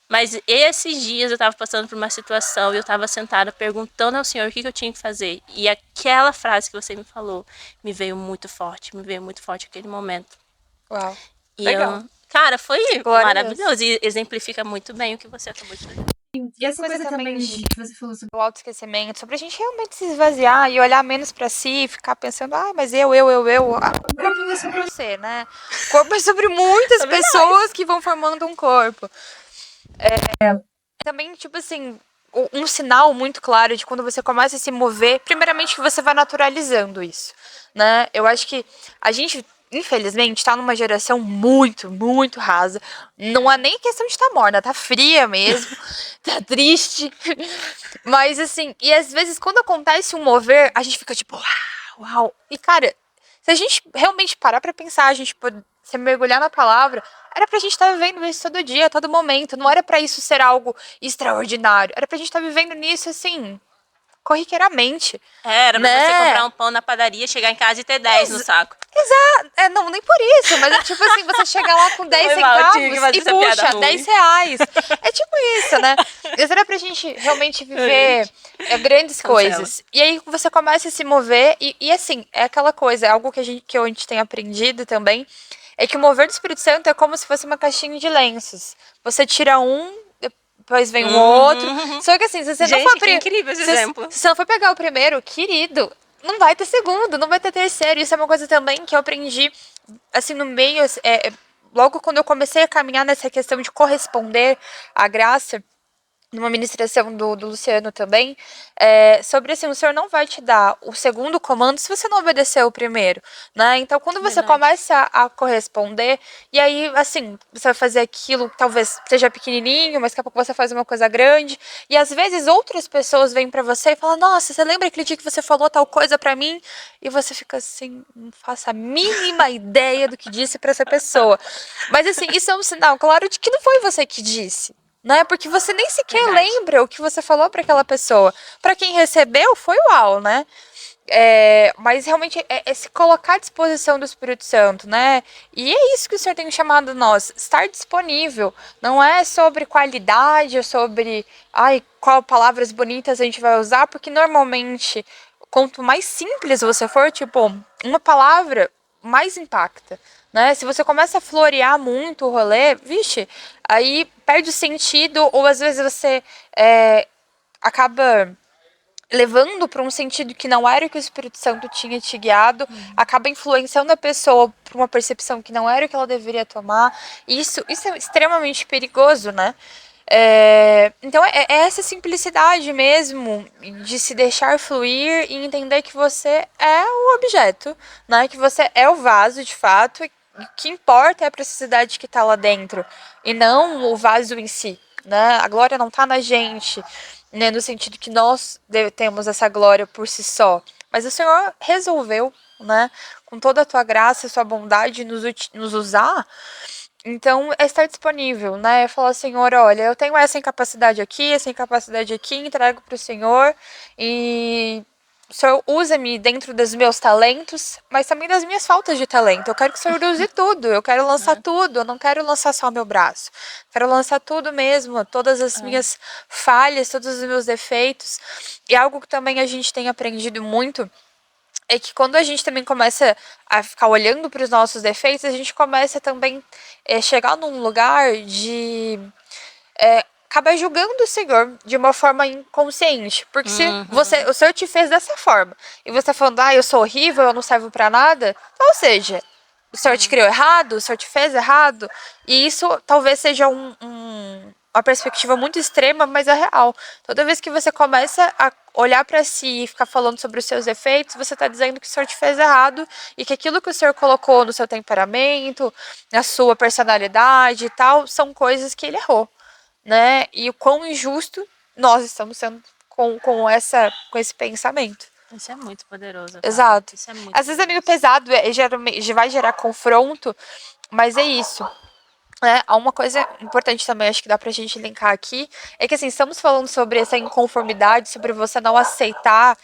Speaker 1: Mas esses dias eu tava passando por uma situação e eu tava sentada perguntando ao Senhor o que eu tinha que fazer. E aquela frase que você me falou me veio muito forte aquele momento.
Speaker 2: Uau,
Speaker 1: e
Speaker 2: legal.
Speaker 1: Cara, foi
Speaker 2: Glória
Speaker 1: maravilhoso e exemplifica muito bem o que você acabou de fazer.
Speaker 2: E essa coisa também que você falou sobre o autoesquecimento, sobre a gente realmente se esvaziar e olhar menos pra si, ficar pensando, mas eu. O corpo é sobre você, né? O corpo é sobre muitas pessoas que vão formando um corpo. Também, tipo assim, um sinal muito claro de quando você começa a se mover, primeiramente que você vai naturalizando isso, né? Eu acho que a gente, infelizmente, tá numa geração muito, muito rasa. Não é nem questão de estar morna, tá fria mesmo, tá triste. Mas assim, e às vezes quando acontece um mover, a gente fica tipo, uau. E cara, se a gente realmente parar pra pensar, a gente pode se mergulhar na palavra, era pra gente estar vivendo isso todo dia, todo momento. Não era pra isso ser algo extraordinário. Era pra gente estar vivendo nisso, assim, corriqueiramente.
Speaker 1: Era pra você comprar um pão na padaria, chegar em casa e ter 10 no saco.
Speaker 2: Exato. Não, nem por isso. Mas é tipo assim, você chega lá com 10 centavos e puxa, 10 reais. É tipo isso, né? Isso era pra gente realmente viver grandes coisas. E aí você começa a se mover e assim, é aquela coisa, é algo que a gente tem aprendido também, é que o mover do Espírito Santo é como se fosse uma caixinha de lenços. Você tira um, depois vem um outro. Só que assim, se você não for...
Speaker 1: que incrível esse exemplo.
Speaker 2: Se você não for pegar o primeiro, querido, não vai ter segundo, não vai ter terceiro. Isso é uma coisa também que eu aprendi, assim, no meio... logo quando eu comecei a caminhar nessa questão de corresponder à graça, numa ministração do Luciano também, sobre assim, o Senhor não vai te dar o segundo comando se você não obedecer o primeiro, né? Então, quando você começa a corresponder, e aí, assim, você vai fazer aquilo, talvez seja pequenininho, mas daqui a pouco você faz uma coisa grande, e às vezes outras pessoas vêm pra você e falam, nossa, você lembra aquele dia que você falou tal coisa pra mim? E você fica assim, não faço a mínima ideia do que disse pra essa pessoa. Mas assim, isso é um sinal claro de que não foi você que disse. Né? Porque você nem sequer lembra o que você falou para aquela pessoa. Para quem recebeu, foi uau, né? Mas realmente é se colocar à disposição do Espírito Santo, né? E é isso que o Senhor tem chamado nós, estar disponível. Não é sobre qualidade, ou sobre qual palavras bonitas a gente vai usar, porque normalmente, quanto mais simples você for, tipo, uma palavra mais impacta. Né? Se você começa a florear muito o rolê, vixe, aí perde o sentido, ou às vezes você acaba levando para um sentido que não era o que o Espírito Santo tinha te guiado, acaba influenciando a pessoa para uma percepção que não era o que ela deveria tomar. Isso é extremamente perigoso, né? Então é essa simplicidade mesmo de se deixar fluir e entender que você é o objeto, né? Que você é o vaso de fato. O que importa é a preciosidade que está lá dentro e não o vaso em si, né? A glória não está na gente, né? No sentido que nós temos essa glória por si só, mas o Senhor resolveu, né? Com toda a tua graça e sua bondade nos usar. Então, é estar disponível, né? É falar, Senhor, olha, eu tenho essa incapacidade aqui, entrego para o Senhor e o Senhor usa-me dentro dos meus talentos, mas também das minhas faltas de talento. Eu quero que o Senhor use tudo, eu quero lançar
Speaker 1: É,
Speaker 2: tudo, eu não quero lançar só o meu braço. Quero lançar tudo mesmo, todas as
Speaker 1: é.
Speaker 2: minhas falhas, todos os meus defeitos. E algo que também a gente tem aprendido muito é que quando a gente também começa a ficar olhando para os nossos defeitos, a gente começa também chegar num lugar de acabar julgando o Senhor de uma forma inconsciente. Porque se
Speaker 1: Uhum.
Speaker 2: o Senhor te fez dessa forma e você tá falando, eu sou horrível, eu não servo para nada, então, ou seja, o Senhor te criou errado, o Senhor te fez errado, e isso talvez seja uma perspectiva muito extrema, mas é real. Toda vez que você começa a olhar para si e ficar falando sobre os seus defeitos, você está dizendo que o Senhor te fez errado e que aquilo que o Senhor colocou no seu temperamento, na sua personalidade e tal, são coisas que ele errou, né? E o quão injusto nós estamos sendo com esse pensamento.
Speaker 1: Isso é muito poderoso, cara.
Speaker 2: Exato.
Speaker 1: Isso é muito
Speaker 2: Às vezes é meio
Speaker 1: poderoso.
Speaker 2: pesado, vai gerar confronto, mas é isso. Há uma coisa importante também, acho que dá pra gente linkar aqui, é que assim, estamos falando sobre essa inconformidade, sobre você não aceitar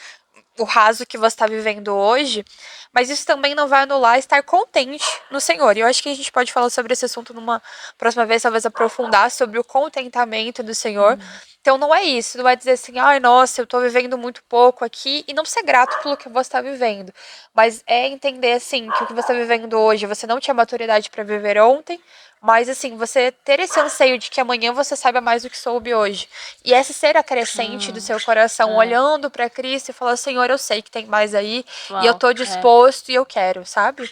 Speaker 2: o raso que você está vivendo hoje, mas isso também não vai anular estar contente no Senhor. E eu acho que a gente pode falar sobre esse assunto numa próxima vez, talvez aprofundar sobre o contentamento do Senhor. Então não é isso, não é dizer assim, ai, nossa, eu estou vivendo muito pouco aqui e não ser grato pelo que você está vivendo. Mas é entender assim que o que você está vivendo hoje, você não tinha maturidade para viver ontem, mas assim, você ter esse anseio de que amanhã você saiba mais do que soube hoje. E esse ser a crescente do seu coração,
Speaker 1: É.
Speaker 2: olhando para Cristo e falar, Senhor, eu sei que tem mais aí, e eu
Speaker 1: Uau.
Speaker 2: tô
Speaker 1: É.
Speaker 2: disposto e eu quero, sabe?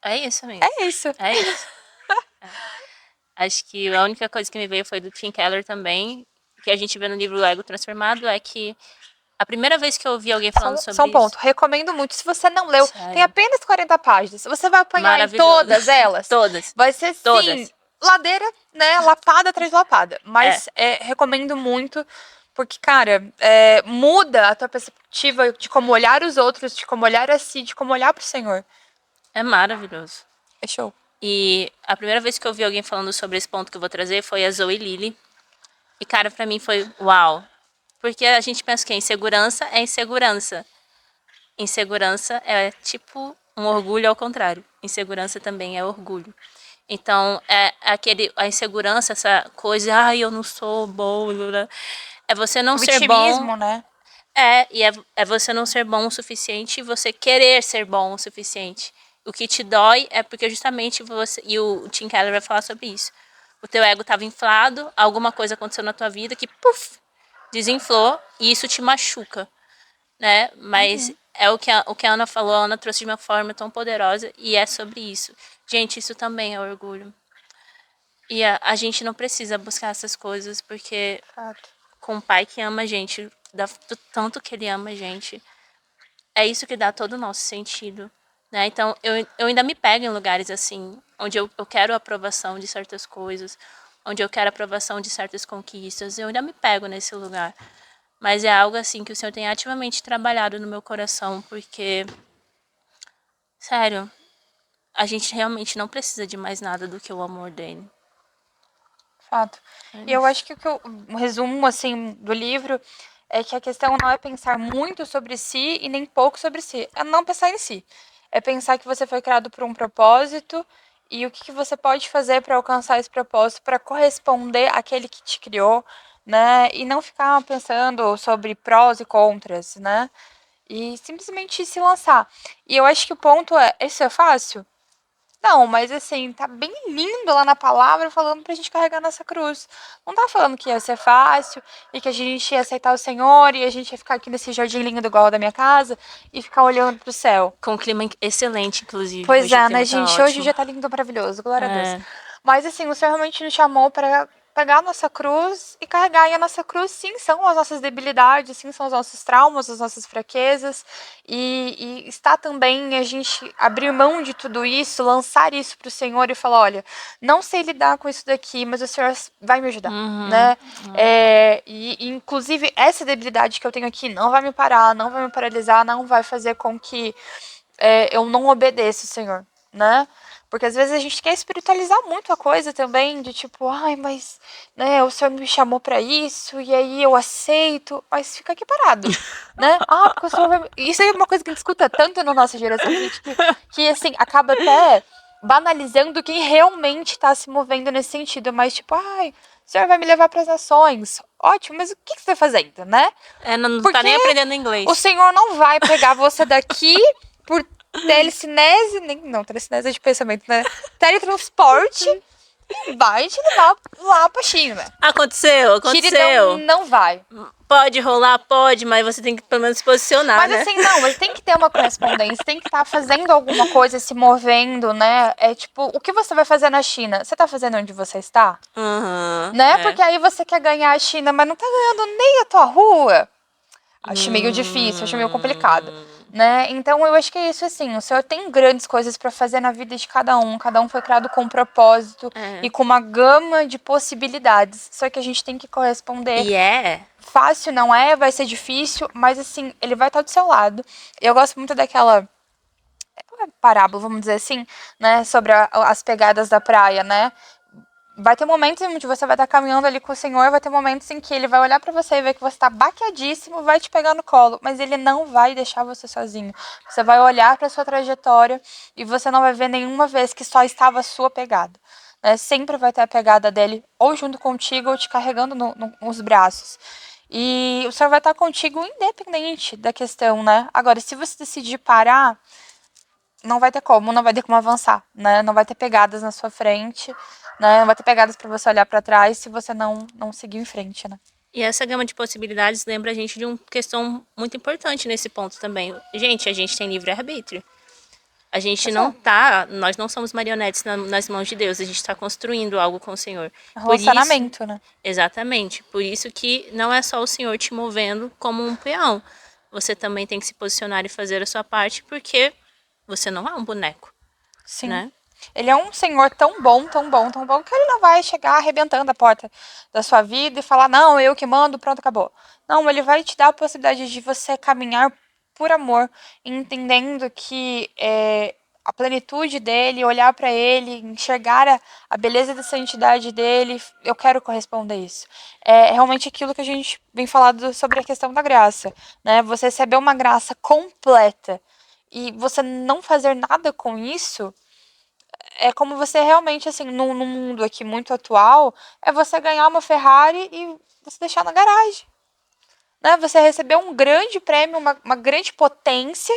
Speaker 1: É isso, amigo.
Speaker 2: É isso.
Speaker 1: É isso. Acho que a única coisa que me veio foi do Tim Keller também, que a gente vê no livro Ego Transformado, é que a primeira vez que eu ouvi alguém falando
Speaker 2: Só
Speaker 1: sobre
Speaker 2: um ponto.
Speaker 1: isso,
Speaker 2: Recomendo muito. Se você não leu, tem
Speaker 1: sério,
Speaker 2: apenas 40 páginas. Você vai apanhar em
Speaker 1: maravilhoso.
Speaker 2: todas elas.
Speaker 1: Todas.
Speaker 2: Vai ser, sim,
Speaker 1: Todas.
Speaker 2: ladeira, né? Lapada atrás de lapada.
Speaker 1: É.
Speaker 2: Mas recomendo muito, porque, cara, muda a tua perspectiva de como olhar os outros, de como olhar a si, de como olhar pro Senhor.
Speaker 1: É maravilhoso.
Speaker 2: É show.
Speaker 1: E a primeira vez que eu ouvi alguém falando sobre esse ponto que eu vou trazer foi a Zoe Lilly. E, cara, pra mim foi uau. Porque a gente pensa que insegurança é insegurança. Insegurança é tipo um orgulho ao contrário. Insegurança também é orgulho. Então, a insegurança, essa coisa, eu não sou bom, é você não
Speaker 2: O
Speaker 1: ser bom,
Speaker 2: vitimismo, né?
Speaker 1: é você não ser bom o suficiente e você querer ser bom o suficiente. O que te dói é porque justamente você, e o Tim Keller vai falar sobre isso, o teu ego estava inflado, alguma coisa aconteceu na tua vida que, puf, desinflou e isso te machuca, né? Mas é o que a Ana falou, a Ana trouxe de uma forma tão poderosa e é sobre isso. Gente, isso também é orgulho. E a gente não precisa buscar essas coisas, porque
Speaker 2: Fato.
Speaker 1: com um pai que ama a gente, do tanto que ele ama a gente, é isso que dá todo o nosso sentido. Né? Então, eu ainda me pego em lugares assim, onde eu quero a aprovação de certas coisas, onde eu quero a aprovação de certas conquistas, eu ainda me pego nesse lugar. Mas é algo assim que o Senhor tem ativamente trabalhado no meu coração, porque, sério, a gente realmente não precisa de mais nada do que o amor dele.
Speaker 2: Fato.
Speaker 1: É
Speaker 2: E eu
Speaker 1: isso.
Speaker 2: acho que um resumo assim do livro é que a questão não é pensar muito sobre si e nem pouco sobre si. É não pensar em si. É pensar que você foi criado por um propósito e o que você pode fazer para alcançar esse propósito, para corresponder àquele que te criou, né? E não ficar pensando sobre prós e contras, né? E simplesmente se lançar. E eu acho que o ponto é, isso é fácil? Não, mas assim, tá bem lindo lá na palavra falando pra gente carregar nossa cruz. Não tá falando que ia ser fácil e que a gente ia aceitar o Senhor e a gente ia ficar aqui nesse jardim lindo igual da minha casa e ficar olhando pro céu.
Speaker 1: Com um clima excelente, inclusive.
Speaker 2: Pois
Speaker 1: Hoje o
Speaker 2: é, né,
Speaker 1: clima tá
Speaker 2: gente? Hoje o
Speaker 1: ótimo.
Speaker 2: dia tá lindo, maravilhoso, glória a Deus.
Speaker 1: É,
Speaker 2: Mas assim, o Senhor realmente nos chamou pegar a nossa cruz e carregar. E a nossa cruz, sim, são as nossas debilidades, sim, são os nossos traumas, as nossas fraquezas. E está também a gente abrir mão de tudo isso, lançar isso para o Senhor e falar, olha, não sei lidar com isso daqui, mas o Senhor vai me ajudar, né? E inclusive essa debilidade que eu tenho aqui não vai me parar, não vai me paralisar, não vai fazer com que eu não obedeça o Senhor, né? Porque às vezes a gente quer espiritualizar muito a coisa também, de tipo, ai, mas né, o Senhor me chamou pra isso, e aí eu aceito, mas fica aqui parado, né? Ah, porque o Senhor vai... Isso é uma coisa que a gente escuta tanto na nossa geração, que assim, acaba até banalizando quem realmente tá se movendo nesse sentido, mas tipo, ai, o Senhor vai me levar para as nações. Ótimo, mas o que você está fazendo, né?
Speaker 1: Não
Speaker 2: Porque
Speaker 1: tá nem aprendendo inglês.
Speaker 2: o Senhor não vai pegar você daqui por telecinese, não, telecinese é de pensamento, né? Teletransporte e vai te levar lá pra China.
Speaker 1: Aconteceu.
Speaker 2: Queridão, não vai.
Speaker 1: Pode rolar, pode, mas você tem que pelo menos se posicionar,
Speaker 2: Mas
Speaker 1: né?
Speaker 2: assim, não, mas tem que ter uma correspondência, tem que estar fazendo alguma coisa, se movendo, né? É tipo, o que você vai fazer na China? Você tá fazendo onde você está? Né? Porque aí você quer ganhar a China, mas não tá ganhando nem a tua rua. Acho meio difícil, acho meio complicado, né? Então eu acho que é isso assim, o Senhor tem grandes coisas para fazer na vida de cada um foi criado com um propósito e com uma gama de possibilidades, só que a gente tem que corresponder. Fácil não é, vai ser difícil, mas assim, ele vai estar do seu lado. Eu gosto muito daquela parábola, vamos dizer assim, né, sobre as pegadas da praia, né? Vai ter momentos em que você vai estar caminhando ali com o Senhor, vai ter momentos em que ele vai olhar para você e ver que você está baqueadíssimo, vai te pegar no colo, mas ele não vai deixar você sozinho. Você vai olhar para sua trajetória e você não vai ver nenhuma vez que só estava a sua pegada. Né? Sempre vai ter a pegada dele ou junto contigo ou te carregando nos braços. E o Senhor vai estar contigo independente da questão, né? Agora, se você decidir parar, não vai ter como avançar, né? Não vai ter pegadas na sua frente, né? Não vai ter pegadas para você olhar para trás se você não seguir em frente, né?
Speaker 1: E essa gama de possibilidades lembra a gente de uma questão muito importante nesse ponto também. Gente, a gente tem livre-arbítrio. A gente nós não somos marionetes nas mãos de Deus, a gente está construindo algo com o Senhor.
Speaker 2: Relacionamento, né?
Speaker 1: Exatamente. Por isso que não é só o Senhor te movendo como um peão. Você também tem que se posicionar e fazer a sua parte, porque você não é um boneco.
Speaker 2: Sim.
Speaker 1: Né?
Speaker 2: Ele é um Senhor tão bom, tão bom, tão bom, que ele não vai chegar arrebentando a porta da sua vida e falar, não, eu que mando, pronto, acabou. Não, ele vai te dar a possibilidade de você caminhar por amor, entendendo que a plenitude dele, olhar para ele, enxergar a beleza da santidade dele, eu quero corresponder a isso. É realmente aquilo que a gente vem falando sobre a questão da graça, né? Você receber uma graça completa e você não fazer nada com isso, é como você realmente, assim, no mundo aqui muito atual, é você ganhar uma Ferrari e você deixar na garagem. Né? Você receber um grande prêmio, uma grande potência,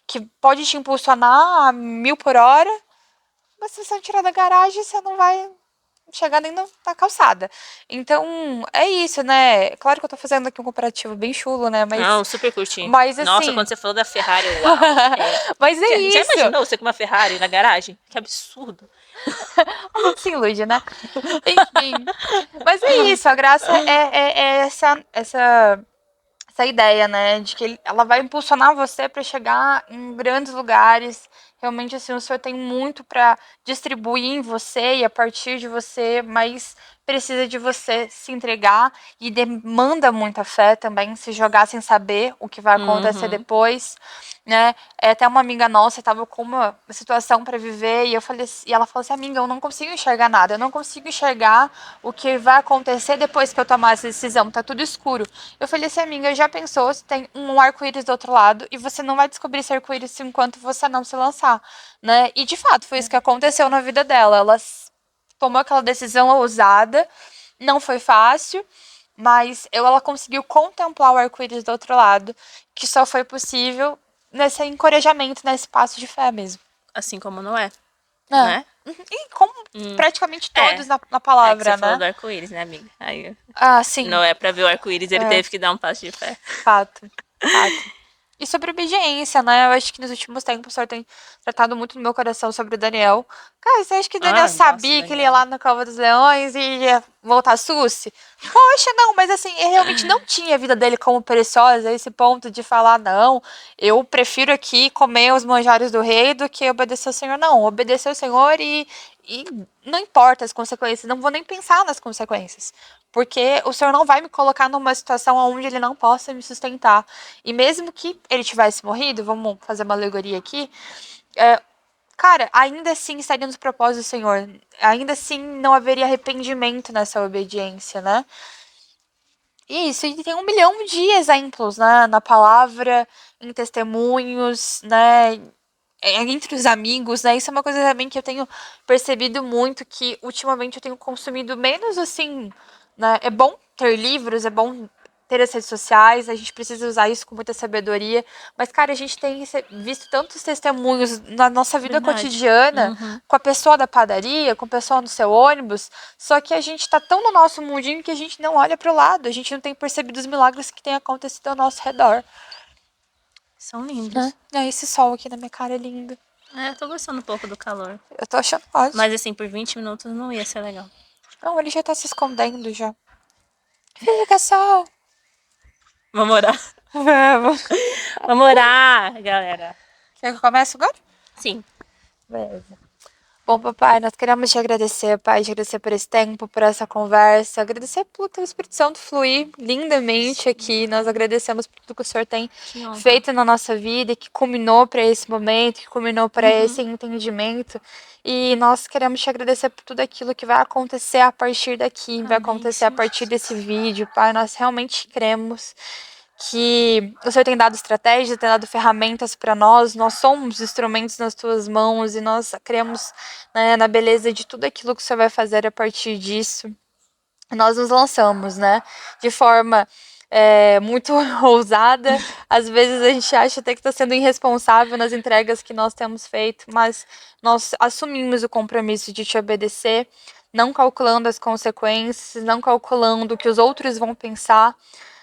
Speaker 2: que pode te impulsionar a 1000 por hora, mas se você tirar da garagem, você não vai chegar nem na calçada. Então, é isso, né? Claro que eu tô fazendo aqui um comparativo bem chulo, né? Mas,
Speaker 1: não, super curti.
Speaker 2: Mas, assim...
Speaker 1: Nossa, quando você falou da Ferrari, uau!
Speaker 2: Mas é isso.
Speaker 1: Já imaginou você com uma Ferrari na garagem? Que absurdo.
Speaker 2: A gente se ilude, né? Enfim. Mas é isso, a graça é essa ideia, né? De que ela vai impulsionar você para chegar em grandes lugares. Realmente, assim, o Senhor tem muito para distribuir em você e a partir de você, mas precisa de você se entregar e demanda muita fé também, se jogar sem saber o que vai acontecer depois, né? Até uma amiga nossa estava com uma situação para viver e ela falou assim, amiga, eu não consigo enxergar nada, eu não consigo enxergar o que vai acontecer depois que eu tomar essa decisão, tá tudo escuro. Eu falei assim, amiga, já pensou se tem um arco-íris do outro lado e você não vai descobrir esse arco-íris enquanto você não se lançar, né? E de fato foi isso que aconteceu na vida dela. Ela tomou aquela decisão ousada, não foi fácil, mas ela conseguiu contemplar o arco-íris do outro lado, que só foi possível nesse encorajamento, nesse passo de fé mesmo.
Speaker 1: Assim como Noé, né?
Speaker 2: E como praticamente todos na palavra,
Speaker 1: você falou
Speaker 2: né?
Speaker 1: do arco-íris, né, amiga? Aí,
Speaker 2: sim.
Speaker 1: Noé, pra ver o arco-íris, ele teve que dar um passo de fé.
Speaker 2: Fato. E sobre obediência, né? Eu acho que nos últimos tempos o Senhor tem tratado muito no meu coração sobre o Daniel, Cara, você acha que Daniel sabia que ele ia lá na Cova dos Leões e ia voltar susse? Poxa, não, mas assim, ele realmente não tinha a vida dele como preciosa, a esse ponto de falar, não, eu prefiro aqui comer os manjares do rei do que obedecer ao Senhor. Não, obedecer ao Senhor e não importa as consequências, não vou nem pensar nas consequências. Porque o Senhor não vai me colocar numa situação onde ele não possa me sustentar. E mesmo que ele tivesse morrido, vamos fazer uma alegoria aqui, cara, ainda assim estaria nos propósitos do Senhor. Ainda assim não haveria arrependimento nessa obediência, né? Isso, e tem um milhão de exemplos, né? Na palavra, em testemunhos, né? Entre os amigos, né? Isso é uma coisa também que eu tenho percebido muito, que ultimamente eu tenho consumido menos assim, né? É bom ter livros, é bom ter as redes sociais, a gente precisa usar isso com muita sabedoria, mas, cara, a gente tem visto tantos testemunhos na nossa vida cotidiana, com a pessoa da padaria, com a pessoa no seu ônibus, só que a gente tá tão no nosso mundinho que a gente não olha pro lado, a gente não tem percebido os milagres que têm acontecido ao nosso redor.
Speaker 1: São lindos.
Speaker 2: Esse sol aqui na minha cara é lindo.
Speaker 1: Eu tô gostando um pouco do calor.
Speaker 2: Eu tô achando ótimo.
Speaker 1: Mas assim, por 20 minutos não ia ser legal.
Speaker 2: Não, ele já tá se escondendo já. Fica sol.
Speaker 1: Vamos orar.
Speaker 2: Vamos.
Speaker 1: Vamos orar, galera.
Speaker 2: Quer que eu comece agora?
Speaker 1: Sim.
Speaker 2: Beleza. Bom, papai, nós queremos te agradecer, pai, te agradecer por esse tempo, por essa conversa, agradecer pelo teu Espírito Santo fluir lindamente aqui. Nós agradecemos por tudo que o Senhor tem feito na nossa vida e que culminou para esse momento, que culminou para esse entendimento. E nós queremos te agradecer por tudo aquilo que vai acontecer a partir daqui, vai acontecer a partir desse vídeo, pai. Nós realmente cremos que o Senhor tem dado estratégias, tem dado ferramentas para nós somos instrumentos nas tuas mãos e nós cremos, né, na beleza de tudo aquilo que o Senhor vai fazer a partir disso. Nós nos lançamos, né, de forma muito ousada, às vezes a gente acha até que está sendo irresponsável nas entregas que nós temos feito, mas nós assumimos o compromisso de te obedecer, não calculando as consequências, não calculando o que os outros vão pensar,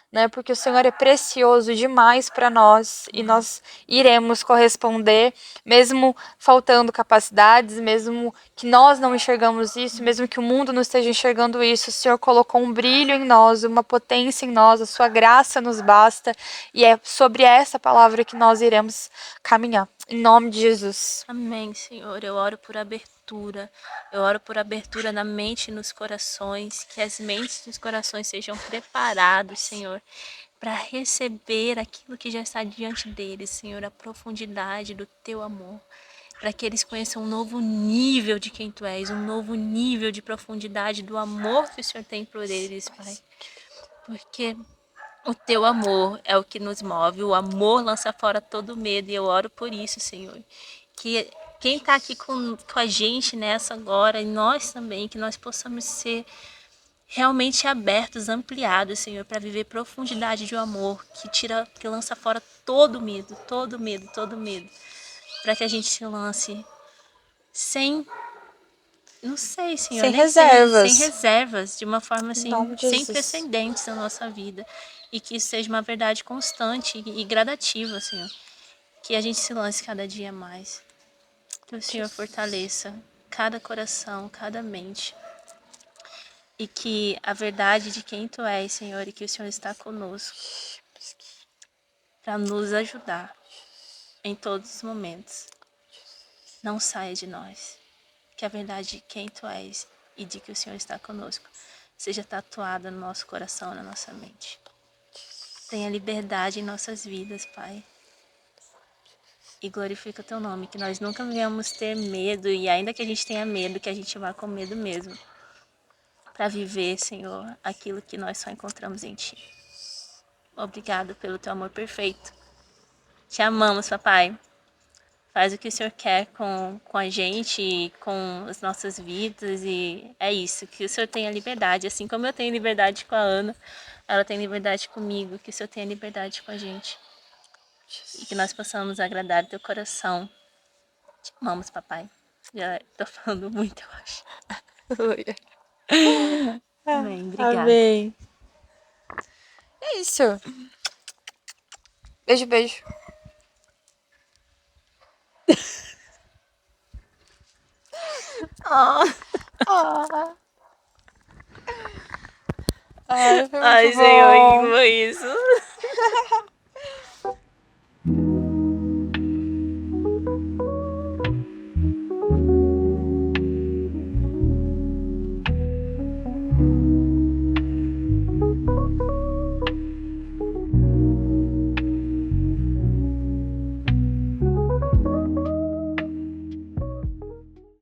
Speaker 2: né? Porque o Senhor é precioso demais para nós e nós iremos corresponder, mesmo faltando capacidades, mesmo que nós não enxergamos isso, mesmo que o mundo não esteja enxergando isso. O Senhor colocou um brilho em nós, uma potência em nós, a sua graça nos basta e é sobre essa palavra que nós iremos caminhar. Em nome de Jesus.
Speaker 1: Amém, Senhor. Eu oro por abertura. Eu oro por abertura na mente e nos corações. Que as mentes e os corações sejam preparados, Senhor, para receber aquilo que já está diante deles, Senhor, a profundidade do teu amor. Para que eles conheçam um novo nível de quem tu és, um novo nível de profundidade do amor que o Senhor tem por eles, Pai. Porque o teu amor é o que nos move, o amor lança fora todo medo, e eu oro por isso, Senhor. Que quem está aqui com a gente nessa agora, e nós também, que nós possamos ser realmente abertos, ampliados, Senhor, para viver profundidade de um amor que lança fora todo medo, todo medo, todo medo. Para que a gente se lance sem, não sei, Senhor,
Speaker 2: Sem
Speaker 1: nem
Speaker 2: reservas.
Speaker 1: sem reservas, de uma forma assim, sem
Speaker 2: Jesus.
Speaker 1: precedentes na nossa vida. E que isso seja uma verdade constante e gradativa, Senhor. Que a gente se lance cada dia mais. Que o Senhor fortaleça cada coração, cada mente. E que a verdade de quem Tu és, Senhor, e que o Senhor está conosco para nos ajudar em todos os momentos. Não saia de nós. Que a verdade de quem Tu és e de que o Senhor está conosco seja tatuada no nosso coração, na nossa mente. Tenha liberdade em nossas vidas, Pai. E glorifica o Teu nome, que nós nunca venhamos ter medo, e ainda que a gente tenha medo, que a gente vá com medo mesmo, para viver, Senhor, aquilo que nós só encontramos em Ti. Obrigado pelo Teu amor perfeito. Te amamos, Papai. Faz o que o Senhor quer com a gente e com as nossas vidas, e é isso, que o Senhor tenha liberdade, assim como eu tenho liberdade com a Ana, ela tem liberdade comigo, que o Senhor tenha liberdade com a gente. E que nós possamos agradar o Teu coração. Te amamos, Papai. Já tô falando muito, eu acho. Amém, obrigada.
Speaker 2: Amém. É isso. Beijo, beijo.
Speaker 1: Ah.
Speaker 2: Ah. Ai, foi
Speaker 1: Ai,
Speaker 2: muito
Speaker 1: Senhor, o que
Speaker 2: bom.
Speaker 1: foi isso?